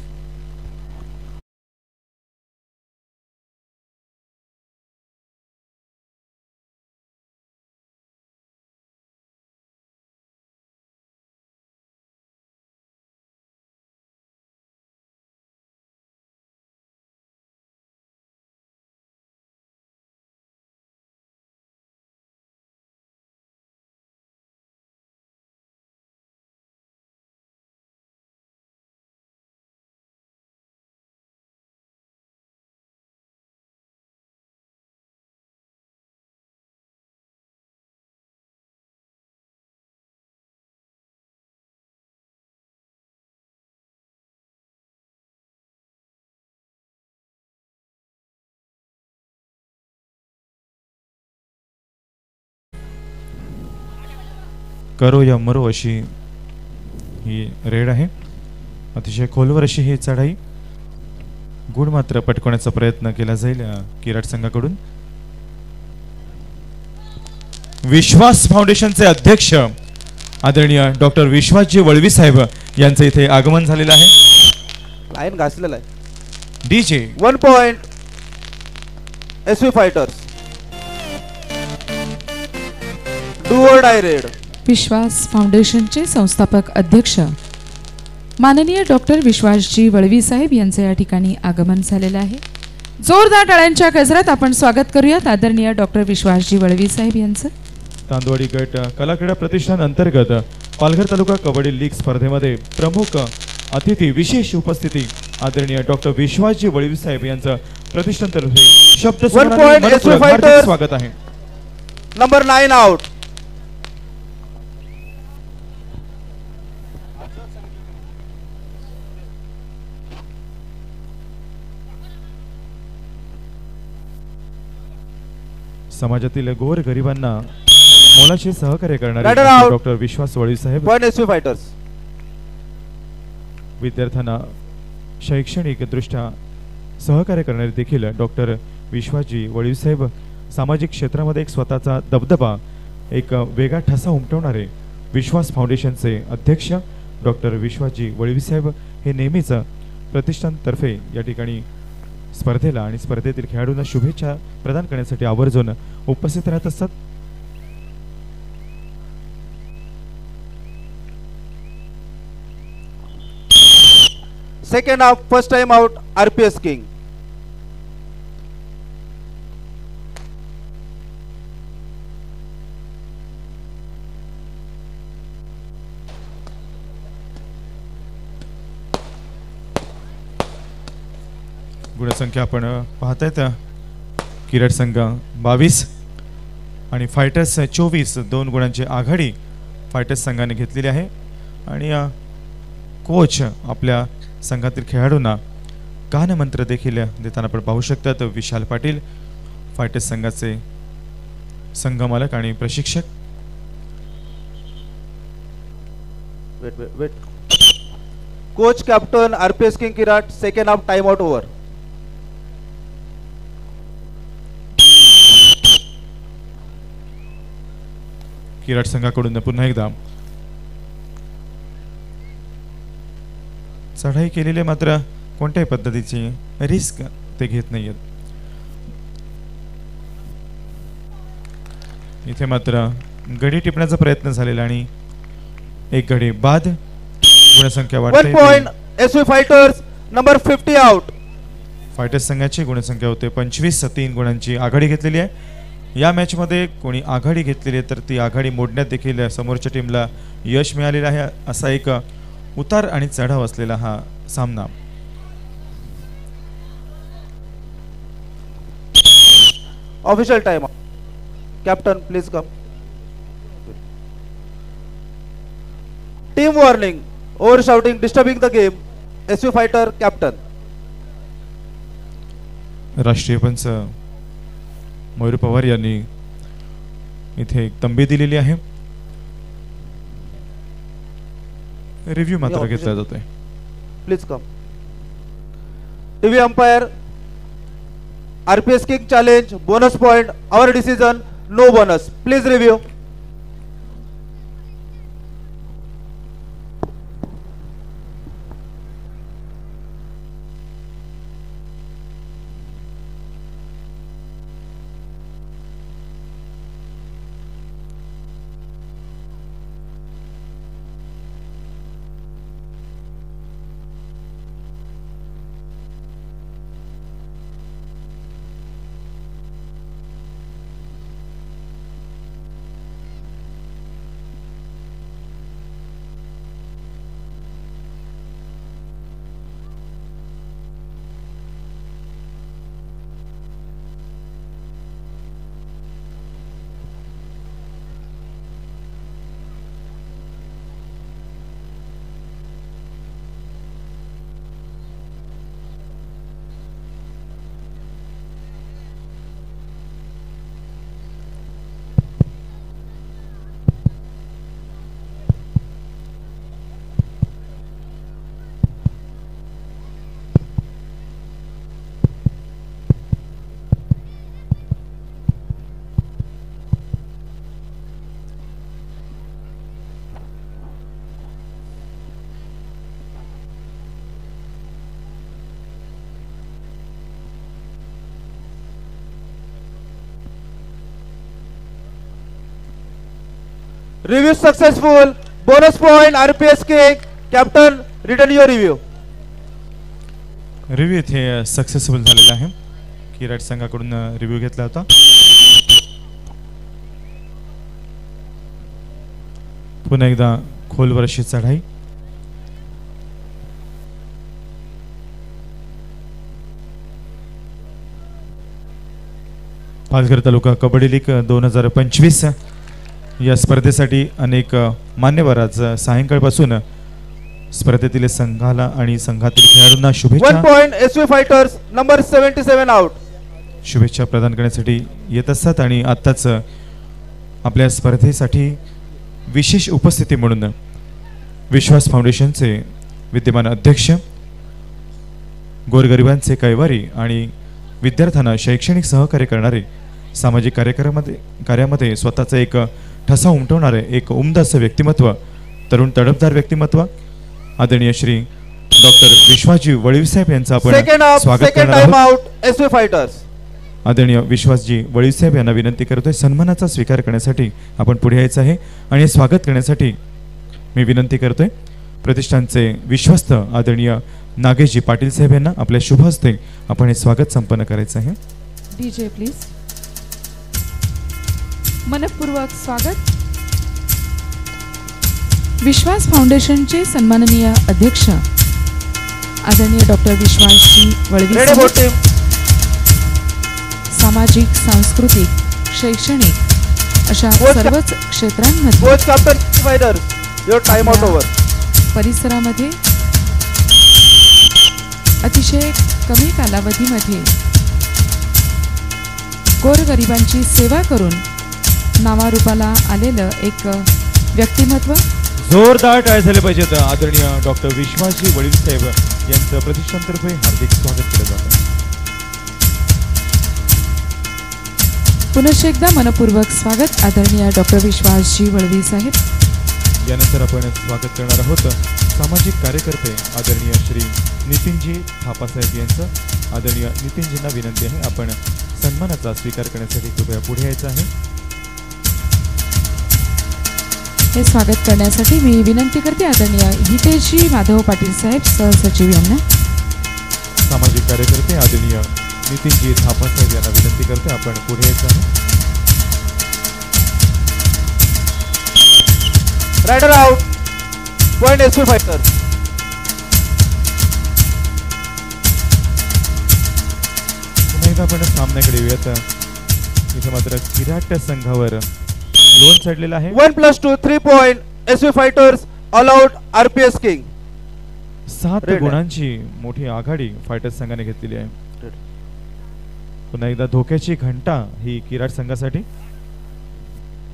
Speaker 5: करो या मरो अशी ही रेड आहे. अतिशय खोलवर अशी ही चढाई. गुण मात्र पटकवण्याचा प्रयत्न केला जाईल किराट संघाकडून. विश्वास फाउंडेशनचे अध्यक्ष आदरणीय डॉक्टर विश्वासजी वळवी साहेब यांचे इथे आगमन झालेलं आहे.
Speaker 2: लाईन घासलेला आहे.
Speaker 5: DJ
Speaker 2: 1 point SV fighters. Do और डाय रेड.
Speaker 6: विश्वास फाउंडेशनचे संस्थापक अध्यक्ष माननीय डॉक्टर विश्वासजी वळवी साहेब यांचे या ठिकाणी आगमन झालेलं आहे. जोरदार टाळ्यांच्या गजरात आपण स्वागत करूयात आदरणीय डॉक्टर विश्वासजी वळवी साहेब यांचं.
Speaker 5: तांदवाडी गट कला क्रीडा प्रतिष्ठान अंतर्गत पालघर तालुका कबड्डी लीग स्पर्धेमध्ये प्रमुख अतिथी विशेष उपस्थिती आदरणीय डॉक्टर विश्वासजी वळवी साहेब यांचं प्रतिष्ठानतर्फे शब्द स्वागत आहे.
Speaker 2: Number 9 out.
Speaker 5: समाजातील गोर गरिबांना मोलाचे सहकार्य करणारे डॉक्टर विश्वास वळवी साहेब.
Speaker 2: Point SV fighters.
Speaker 5: विद्यार्थ्यांना शैक्षणिक दृष्ट्या सहकार्य करणारे देखील डॉक्टर विश्वासजी वळवी साहेब. सामाजिक क्षेत्रामध्ये एक स्वतःचा दबदबा एक वेगळा ठसा उमटवणारे विश्वास फाउंडेशनचे अध्यक्ष डॉक्टर विश्वासजी वळवी साहेब हे नेहमीच प्रतिष्ठानतर्फे या ठिकाणी स्पर्धेला आणि स्पर्धेतील खेळाडूंना शुभेच्छा प्रदान करण्यासाठी आवर्जून उपस्थित राहत असतात.
Speaker 2: Second half first time out RPS king.
Speaker 5: गुणसंख्या आपण पाहतायत किराट संघ 22 आणि फायटर्स 24. 2 गुणांची आघाडी फायटर्स संघाने घेतलेली आहे. आणि कोच आपल्या संघातील खेळाडूंना गानमंत्र देखील देताना आपण पाहू शकतात. विशाल पाटील फायटर्स संघाचे संघमालक आणि प्रशिक्षक.
Speaker 2: वेट coach captain RPS king Kirat. Second half time out over.
Speaker 5: Kirat संघाकडून पुन्हा एकदा चढाई केलेली मात्र कोणत्याही पद्धतीची रिस्क ते घेत नाहीयेत. इथे मात्र गडी टिपण्याचा प्रयत्न झालेला आणि एक गडी बाद. गुणसंख्या
Speaker 2: 1 point SV Fighters number 50 out.
Speaker 5: Fighters संघाची गुणसंख्या होते 25-3 गुणांची आघाडी घेतलेली आहे. या मॅच मध्ये कोणी आघाडी घेतलेली आहे तर ती आघाडी मोडण्यात देखील समोरच्या टीमला यश मिळालेलं आहे. असा एक उतार आणि चढाव असलेला हा सामना.
Speaker 2: Official time. Captain please come. Team warning. Over shouting disturbing the game. SV fighter captain.
Speaker 5: राष्ट्रीय पंच मयूर पवार यांनी इथे एक तंबी दिलेली आहे. रिव्ह्यू मात्र घेतला जातोय.
Speaker 2: Please come. TV umpire. RPS king challenge. Bonus point. Our decision. No bonus. Please review. Review successful. Bonus point RPS King. Captain, return your review.
Speaker 5: Review इथे सक्सेसफुल झालेला आहे. किराट संघाकडून रिव्ह्यू घेतला होता. पुन्हा एकदा खोलवर अशी चढाई. पालघर तालुका कबड्डी लीग 2025 या स्पर्धेसाठी अनेक मान्यवर आज सायंकाळपासून स्पर्धेतील संघाला आणि संघातील खेळाडूंना
Speaker 2: 1
Speaker 5: शुभेच्छा
Speaker 2: point SV Fighters number 77 out.
Speaker 5: शुभेच्छा प्रदान करण्यासाठी येत असतात. आणि आत्ताच आपल्या स्पर्धेसाठी विशेष उपस्थिती म्हणून विश्वास फाउंडेशनचे विद्यमान अध्यक्ष, गोरगरिबांचे कैवारी आणि विद्यार्थ्यांना शैक्षणिक सहकार्य करणारे, सामाजिक कार्यामध्ये स्वतःचा एक ठसा उमटवणारे एक उमदा असं व्यक्तिमत्व, तरुण तडफदार व्यक्तिमत्व आदरणीय श्री डॉक्टर विश्वासजी वळवी साहेब यांचं आपण स्वागत करणार
Speaker 2: टाइम
Speaker 5: आहोत.
Speaker 2: Out SV Fighters.
Speaker 5: आदरणीय विश्वासजी वळवी साहेब यांना विनंती करतोय सन्मानाचा स्वीकार करण्यासाठी आपण पुढे यायचं आहे. आणि स्वागत करण्यासाठी मी विनंती करतोय प्रतिष्ठानचे विश्वस्त आदरणीय नागेशजी पाटील साहेब यांना आपल्या शुभ हस्ते आपण हे स्वागत संपन्न करायचं आहे.
Speaker 6: DJ please. मनपूर्वक स्वागत. विश्वास फाउंडेशनचे सन्माननीय अध्यक्ष आदरणीय doctor Vishwasji Valvi
Speaker 2: Ready for team.
Speaker 6: सामाजिक, सांस्कृतिक, शैक्षणिक अशा सर्वच क्षेत्रांमध्ये
Speaker 2: Coach Captain Fighters. Your time out over.
Speaker 6: परिसरामध्ये अतिशय कमी कालावधीमध्ये गोरगरिबांची सेवा करून नावारूपाला आलेलं एक व्यक्तिमत्व.
Speaker 5: जोरदार टाळ्या झाले पाहिजेत. आदरणीय डॉक्टर विश्वासजी वळवी साहेब यांचं प्रतिष्ठानतर्फे हार्दिक स्वागत केलं जातं.
Speaker 6: पुनश्च एकदा मनपूर्वक स्वागत आदरणीय डॉक्टर विश्वासजी वळवी साहेब.
Speaker 5: यानंतर आपण स्वागत करणार आहोत सामाजिक कार्यकर्ते आदरणीय श्री नितीनजी थापासाहेब यांचं। आदरणीय नितीनजींना विनंती आहे आपण सन्मानाचा स्वीकार करण्यासाठी कृपया पुढे यायचं आहे।
Speaker 6: हे स्वागत करण्यासाठी मी विनंती करते आदरणीय हितेशजी माधव पाटील साहेब सहसचिव यांना।
Speaker 5: सामाजिक कार्यकर्ते आदरणीय नितीनजी थापासाहेब यांना विनंती करते आपण पुढे यायचं आहे।
Speaker 2: Raider out, point SP fighters.
Speaker 5: पुन्हा एकदा आपण सामन्याकडे येऊयात। इथे मात्र किराट संघावर लोन चढलेला आहे।
Speaker 2: 1+2 3 point SP fighters all out RPS king.
Speaker 5: 7 गुणांची मोठी आघाडी फायटर्स संघाने घेतलेली आहे। पुन्हा एकदा धोक्याची घंटा ही किराट संघासाठी।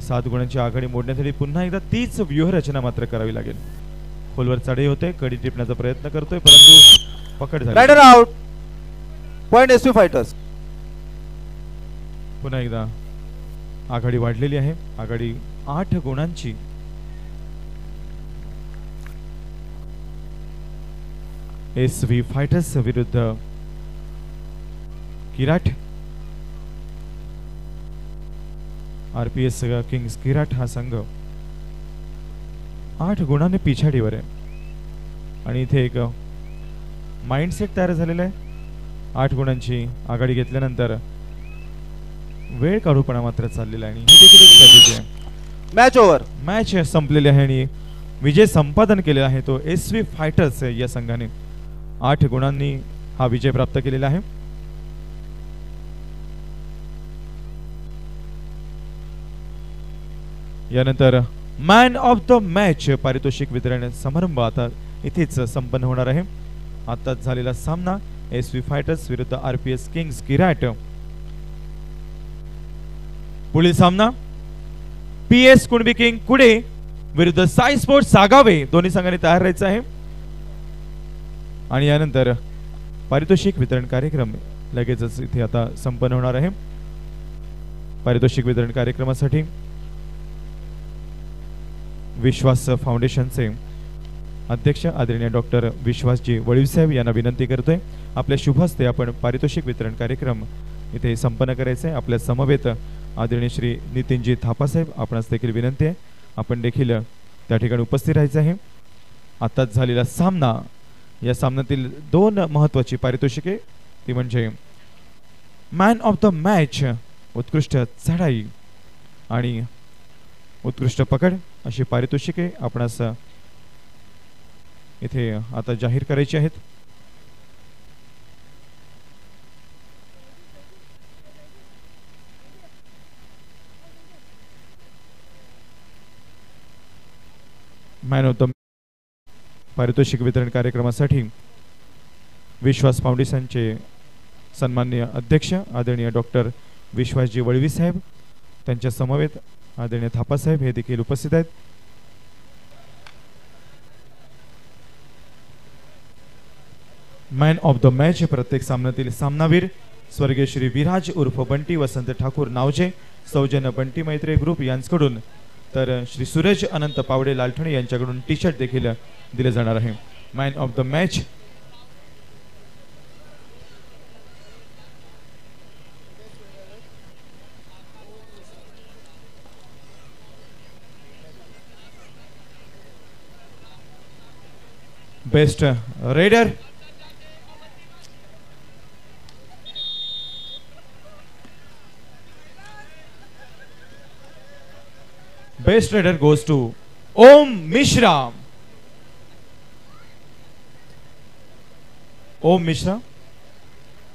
Speaker 5: 7 गुणांची आघाडी मोडण्यासाठी पुन्हा एकदा तीच व्यूहरचना मात्र करावी लागेल। खोलवर चढाई होते, कडी टिपण्याचा प्रयत्न करतोय परंतु पकड झाली।
Speaker 2: Raider out, point SP fighters.
Speaker 5: पुन्हा एकदा आघाडी वाढलेली आहे। आघाडी 8 गुणांची। एसव्ही फायटर्स विरुद्ध किराट। आरपीएस किंग्स किराट हा संघ 8 गुणांनी पिछाडीवर आहे आणि इथे एक माइंडसेट तयार झालेला आहे। 8 गुणांची आघाडी घेतल्यानंतर वेळ काढूपणा मात्र चाललेला आहे आणि ही देखील एक स्ट्रॅटेजी आहे।
Speaker 2: मॅच ओव्हर,
Speaker 5: मॅच संपलेली आहे आणि विजय संपादन केलेला आहे तो एसव्ही फायटर्स या संघाने। 8 गुणांनी हा विजय प्राप्त केलेला आहे। यानंतर मॅन ऑफ द मॅच पारितोषिक वितरण समारंभ आता इथेच संपन्न होणार आहे। आताच झालेला सामना एसव्ही फायटर्स विरुद्ध आरपीएस किंग्स किराट। पुढील सामना पीएस कुणबी किंग कुडे विरुद्ध साई स्पोर्ट्स सागावे। दोन्ही संघांनी तयार राहायचं आहे आणि यानंतर पारितोषिक वितरण कार्यक्रम लगेचच इथे आता संपन्न होणार आहे। पारितोषिक वितरण कार्यक्रमासाठी विश्वास फाउंडेशनचे अध्यक्ष आदरणीय डॉक्टर विश्वासजी वळीवसाहेब यांना विनंती करतोय आपल्या शुभ हस्ते आपण पारितोषिक वितरण कार्यक्रम इथे संपन्न करायचे आहे। आपल्या समवेत आदरणीय श्री नितीनजी थापासाहेब आपणास देखील विनंती आहे आपण देखील त्या ठिकाणी उपस्थित राहायचं आहे। आताच झालेला सामना, या सामन्यातील 2 महत्त्वाची पारितोषिके ती म्हणजे मॅन ऑफ द मॅच उत्कृष्ट चढाई आणि उत्कृष्ट पकड अशी पारितोषिके आपणास इथे आता जाहीर करायची आहेत। मॅन ऑफ द पारितोषिक वितरण कार्यक्रमासाठी विश्वास फाउंडेशनचे सन्माननीय अध्यक्ष आदरणीय डॉक्टर विश्वासजी वळवी साहेब त्यांच्या समवेत आदरणीय थापासाहेब हे देखील उपस्थित आहेत। मॅन ऑफ द मॅच प्रत्येक सामन्यातील सामनावीर स्वर्गीय श्री विराज उर्फ बंटी वसंत ठाकूर नावचे सौजन्य बंटी मैत्री ग्रुप यांच्याकडून तर श्री सूरज अनंत पावडे लालठणे यांच्याकडून टी शर्ट देखील दिले जाणार आहे। Man of the match best raider best raider goes to Om Mishra. Om Mishra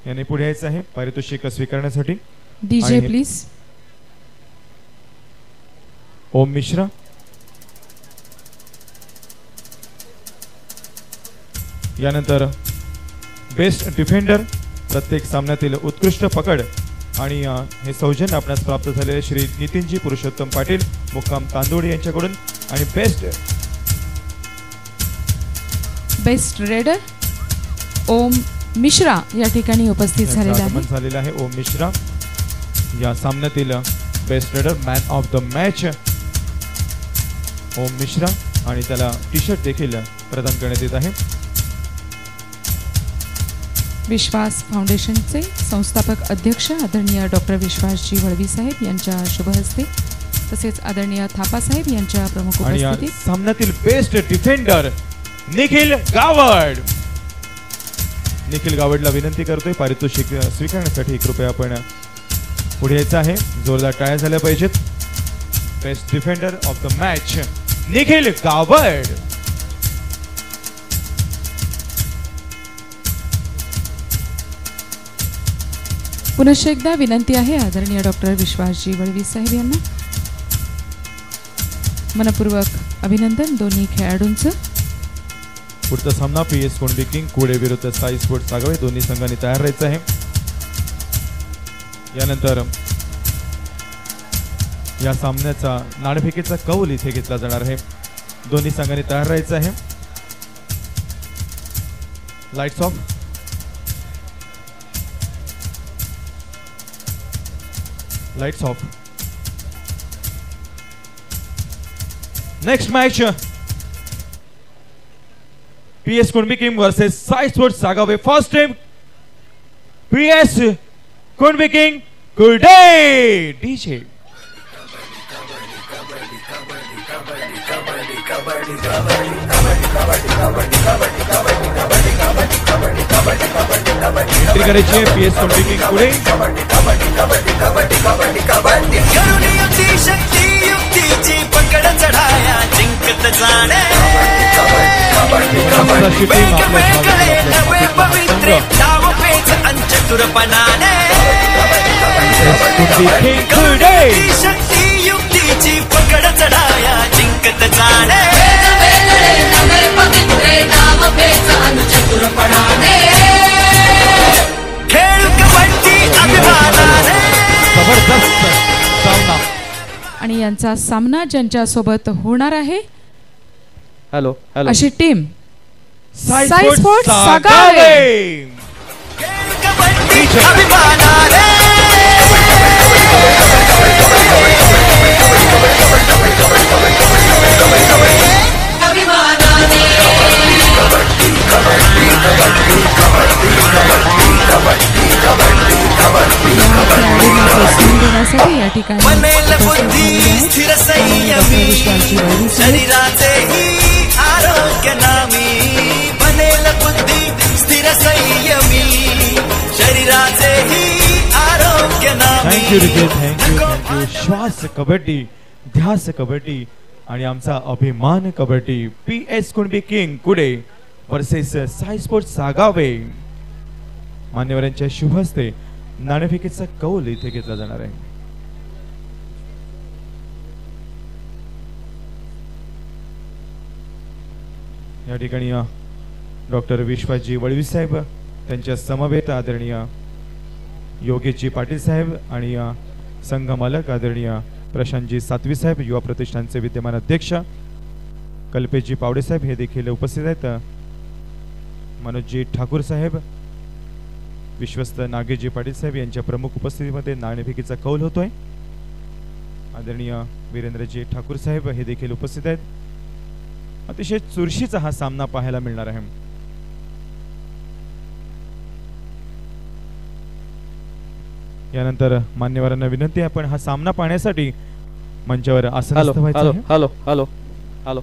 Speaker 5: यांनी पुढे यायचं आहे पारितोषिक स्वीकारण्यासाठी।
Speaker 6: DJ please.
Speaker 5: ओम मिश्रा यानंतर बेस्ट डिफेंडर प्रत्येक सामन्यातील उत्कृष्ट पकड आणि हे सौजन्य आपणास प्राप्त झालेले श्री नितीनजी पुरुषोत्तम पाटील मुक्काम तांदोडी यांच्याकडून आणि
Speaker 6: बेस्ट रेडर ओम मिश्रा या ठिकाणी उपस्थित झालेला
Speaker 5: आहे। ओम मिश्रा या सामन्यातील best raider man of the match Om Mishra. आणि त्याला टी शर्ट देखील प्रदान करण्यात येत आहे.
Speaker 6: विश्वास फाउंडेशनचे संस्थापक अध्यक्ष आदरणीय डॉक्टर विश्वासजी वळवी साहेब यांच्या शुभ हस्ते तसेच आदरणीय थापा साहेब यांच्या प्रमुख
Speaker 5: आणि या
Speaker 6: उपस्थितीत
Speaker 5: सामन्यातील बेस्ट डिफेंडर निखिल गावड. निखिल गावडला विनंती करतोय पारितोषिक स्वीकारण्यासाठी कृपया आपण पुढे यायचं आहे. जोरदार टाळ्या झाल्या पाहिजेत. Best defender of the match Nikhil Gawad.
Speaker 6: पुनश्च एकदा विनंती आहे आदरणीय डॉक्टर विश्वासजी वळवी साहेब यांना. मनपूर्वक अभिनंदन दोन्ही खेळाडूंचं.
Speaker 5: पुढचा सामना PS कोंडवी किंग कुडे विरुद्ध साई स्पोर्ट्स सागवे. दोन्ही संघांनी तयार राहायचं आहे. यानंतर या सामन्याचा नाणेफेकीचा कौल इथे घेतला जाणार आहे. दोन्ही संघांनी तयार राहायचं आहे. Lights off. Lights off. Next match PS Kundvi king versus Sai sports Sagave. First time PS Kundvi king Kude DJ. Entry करायची आहे PS कुंडवी किंग कुडे.
Speaker 4: पकड चढाया जिंकत जाणे नवे पवित्र डाव पेच अंचतुरपणाने शक्ती युक्तीची पकड चढाया जिंकत जाणे नवे पवित्र डाव पेच अंचतुरपणाने खेळ कबड्डी अभिमानाने.
Speaker 5: जबरदस्त सामना.
Speaker 6: आणि यांचा सामना ज्यांच्या सोबत होणार आहे
Speaker 2: हॅलो हॅलो
Speaker 6: अशी team
Speaker 5: Sai
Speaker 6: Sai
Speaker 5: sports
Speaker 6: sports
Speaker 5: Sagave.
Speaker 4: Kabaddi अभिमानाने
Speaker 6: देण्यासाठी या ठिकाणी
Speaker 4: बनेल बुद्धी स्थिर संयमी शरीराचेही आरोग्य नामी. बनेल बुद्धी स्थिर संयमी शरीराचेही आरोग्य नामी.
Speaker 5: थँक्यू रिजय. थँक्यू. श्वास कबड्डी, ध्यास कबड्डी आणि आमचा अभिमान kabaddi. PS Kundvi king Kude versus Sai sports Sagave. मान्यवरांच्या शुभ हस्ते नाणेफेकीचा कौल इथे घेतला जाणार आहे. या ठिकाणी डॉक्टर विश्वासजी वळवी साहेब त्यांच्या समवेत आदरणीय योगेशजी पाटील साहेब आणि संघ मालक आदरणीय प्रशांतजी सातवी साहेब, युवा प्रतिष्ठानचे विद्यमान अध्यक्ष कल्पेशजी पावडे साहेब हे देखील उपस्थित आहेत. मनोजजी ठाकूर साहेब, विश्वस्त नागेशजी पाटील साहेब यांच्या प्रमुख उपस्थितीमध्ये नाणेफेकीचा कौल होतोय. आदरणीय वीरेंद्रजी ठाकूर साहेब हे देखील उपस्थित आहेत. अतिशय चुरशीचा हा सामना पाहायला मिळणार आहे. यानंतर मान्यवरांना विनंती आहे आपण हा सामना पाहण्यासाठी मंचावर आसनस्थ व्हायचं आहे.
Speaker 2: Hello hello hello hello